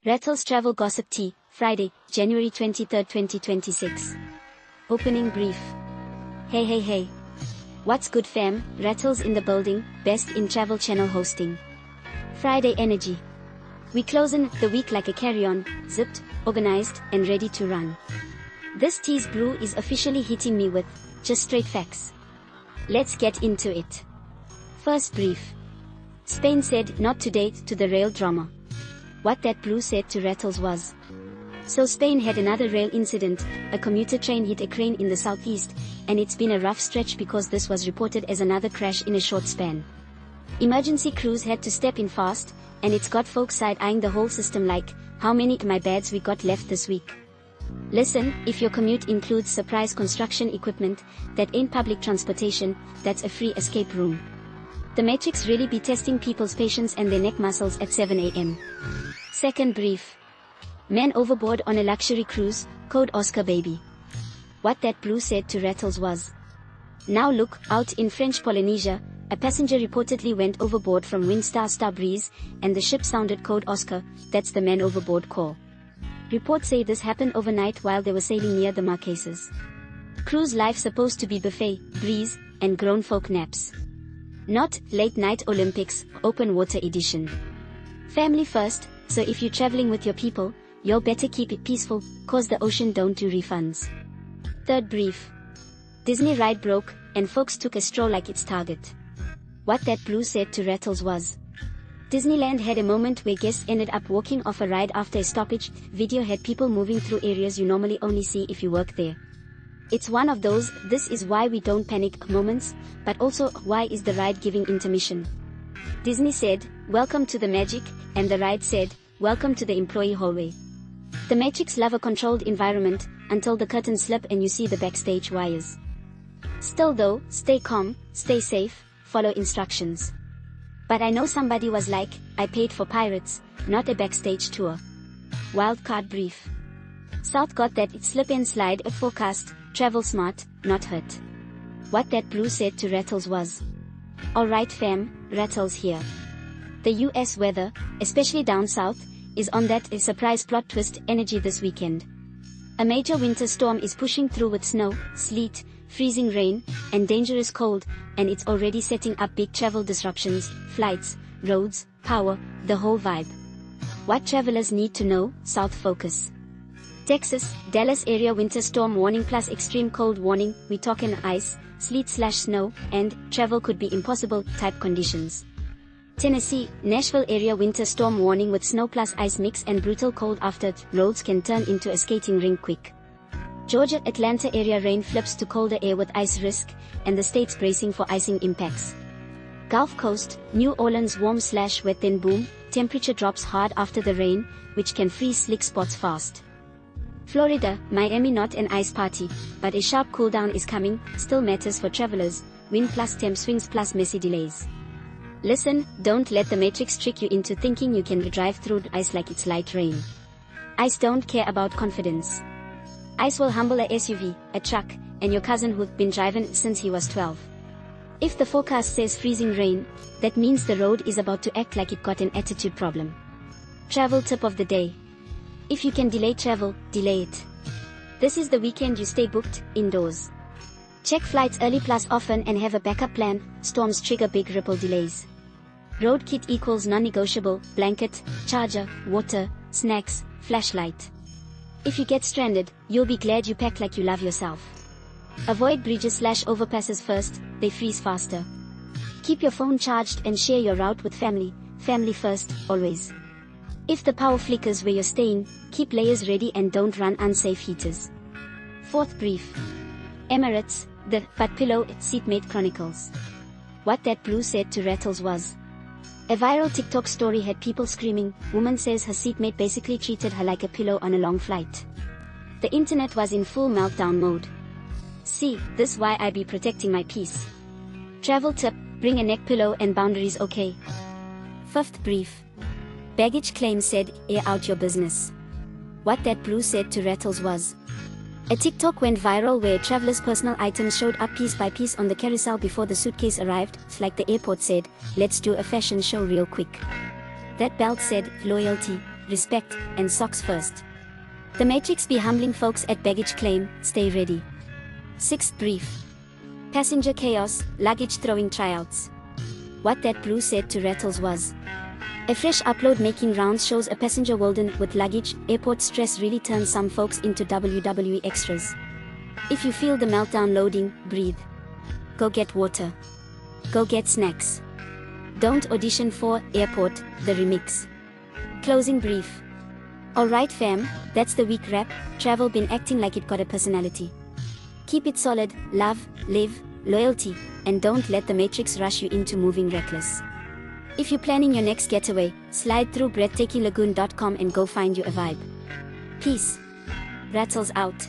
Rattles Travel Gossip Tea, Friday, January 23, 2026. Opening brief. Hey. What's good fam, Rattles in the building, best in Travel Channel hosting. Friday energy. We closing the week like a carry-on, zipped, organized, and ready to run. This tea's brew is officially hitting me with just straight facts. Let's get into it. First brief. Spain said not to date to the rail drama. What that blue said to Rattles was. So Spain had another rail incident, a commuter train hit a crane in the southeast, and it's been a rough stretch because this was reported as another crash in a short span. Emergency crews had to step in fast, and it's got folks side-eyeing the whole system like, how many my bads we got left this week? Listen, if your commute includes surprise construction equipment, that ain't public transportation, that's a free escape room. The Matrix really be testing people's patience and their neck muscles at 7 a.m. Second brief. Man overboard on a luxury cruise, code Oscar baby. What that blue said to Rattles was. Now look, out in French Polynesia, a passenger reportedly went overboard from wind star breeze, and the ship sounded code Oscar, that's the man overboard call. Reports say this happened overnight while they were sailing near the Marquesas. Cruise life supposed to be buffet, breeze, and grown folk naps. Not late night Olympics, open water edition. Family first, so if you're traveling with your people, you'll better keep it peaceful, cause the ocean don't do refunds. Third brief. Disney ride broke, and folks took a stroll like its target. What that blue said to Rattles was. Disneyland had a moment where guests ended up walking off a ride after a stoppage. Video had people moving through areas you normally only see if you work there. It's one of those, this is why we don't panic moments, but also, why is the ride giving intermission? Disney said, welcome to the magic, and the ride said, welcome to the employee hallway. The Matrix love a controlled environment, until the curtains slip and you see the backstage wires. Still though, stay calm, stay safe, follow instructions. But I know somebody was like, I paid for pirates, not a backstage tour. Wildcard brief. South got that it slip and slide a forecast, travel smart, not hurt. What that blue said to Rattles was. Alright fam, Rattles here. The US weather, especially down south, is on that a surprise plot twist energy this weekend. A major winter storm is pushing through with snow, sleet, freezing rain, and dangerous cold, and it's already setting up big travel disruptions, flights, roads, power, the whole vibe. What travelers need to know, South focus. Texas, Dallas area winter storm warning plus extreme cold warning, we talking ice, sleet/snow, and travel could be impossible type conditions. Tennessee, Nashville area winter storm warning with snow plus ice mix and brutal cold after, roads can turn into a skating rink quick. Georgia, Atlanta area rain flips to colder air with ice risk, and the state's bracing for icing impacts. Gulf Coast, New Orleans warm/wet then boom, temperature drops hard after the rain, which can freeze slick spots fast. Florida, Miami not an ice party, but a sharp cool down is coming, still matters for travelers, wind plus temp swings plus messy delays. Listen, don't let the Matrix trick you into thinking you can drive through ice like it's light rain. Ice don't care about confidence. Ice will humble a SUV, a truck, and your cousin who've been driving since he was 12. If the forecast says freezing rain, that means the road is about to act like it got an attitude problem. Travel tip of the day. If you can delay travel, delay it. This is the weekend you stay booked, indoors. Check flights early plus often and have a backup plan, storms trigger big ripple delays. Road kit equals non-negotiable, blanket, charger, water, snacks, flashlight. If you get stranded, you'll be glad you packed like you love yourself. Avoid bridges/overpasses first, they freeze faster. Keep your phone charged and share your route with family first, always. If the power flickers where you're staying, keep layers ready and don't run unsafe heaters. Fourth brief. Emirates, the But Pillow Seatmate Chronicles. What that blue said to Rattles was. A viral TikTok story had people screaming, woman says her seatmate basically treated her like a pillow on a long flight. The internet was in full meltdown mode. See, this why I be protecting my peace. Travel tip, bring a neck pillow and boundaries okay. Fifth brief. Baggage claim said, air out your business. What that blue said to Rattles was. A TikTok went viral where a traveler's personal items showed up piece by piece on the carousel before the suitcase arrived, like the airport said, let's do a fashion show real quick. That belt said, loyalty, respect, and socks first. The Matrix be humbling folks at baggage claim, stay ready. 6th brief. Passenger chaos, luggage throwing tryouts. What that blue said to Rattles was, a fresh upload making rounds shows a passenger Walden with luggage. Airport stress really turns some folks into WWE extras. If you feel the meltdown loading, breathe. Go get water. Go get snacks. Don't audition for Airport, the remix. Closing brief. Alright fam, that's the week wrap. Travel been acting like it got a personality. Keep it solid, love, live, loyalty, and don't let the Matrix rush you into moving reckless. If you're planning your next getaway, slide through breathtakinglagoon.com and go find you a vibe. Peace. Rattles out.